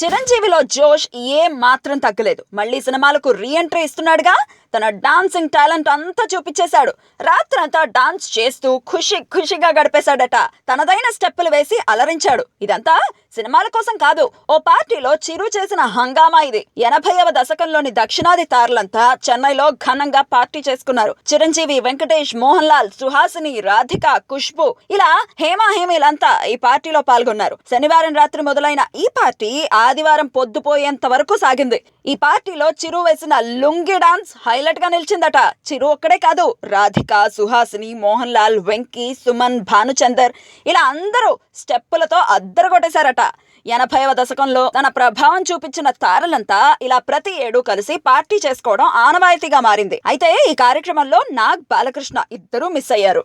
చిరంజీవిలో జోష్ ఏం మాత్రం తగ్గలేదు. మళ్ళీ సినిమాలకు రీ ఎంట్రీ ఇస్తున్నాడుగా. తన డాన్సింగ్ టాలెంట్ అంతా చూపించేశాడు. రాత్రంతా డాన్స్ చేస్తూ ఖుషిగా గడిపేశాడట. తనదైన స్టెప్పులు వేసి అలరించాడు. ఇదంతా సినిమాల కోసం కాదు, ఓ పార్టీలో చిరు చేసిన హంగామా ఇది. 80వ దశకంలోని దక్షిణాది తారలంతా చెన్నైలో ఘనంగా పార్టీ చేసుకున్నారు. చిరంజీవి, వెంకటేష్, మోహన్ లాల్, సుహాసిని, రాధిక, ఖుష్బు ఇలా హేమీలంతా ఈ పార్టీలో పాల్గొన్నారు. శనివారం రాత్రి మొదలైన ఈ పార్టీ ఆదివారం పొద్దుపోయేంత వరకు సాగింది. ఈ పార్టీలో చిరు వేసిన లుంగి డాన్స్ హైలైట్ గా నిలిచిందట. చిరు ఒక్కడే కాదు, రాధిక, సుహాసిని, మోహన్ లాల్, వెంకీ, సుమన్, భానుచందర్ ఇలా అందరూ స్టెప్పులతో అద్దరగొట్టేశారట. 80వ దశకంలో తన ప్రభావం చూపించిన తారలంతా ఇలా ప్రతి ఏడు కలిసి పార్టీ చేసుకోవడం ఆనవాయితీగా మారింది. అయితే ఈ కార్యక్రమంలో నాగ్, బాలకృష్ణ ఇద్దరూ మిస్ అయ్యారు.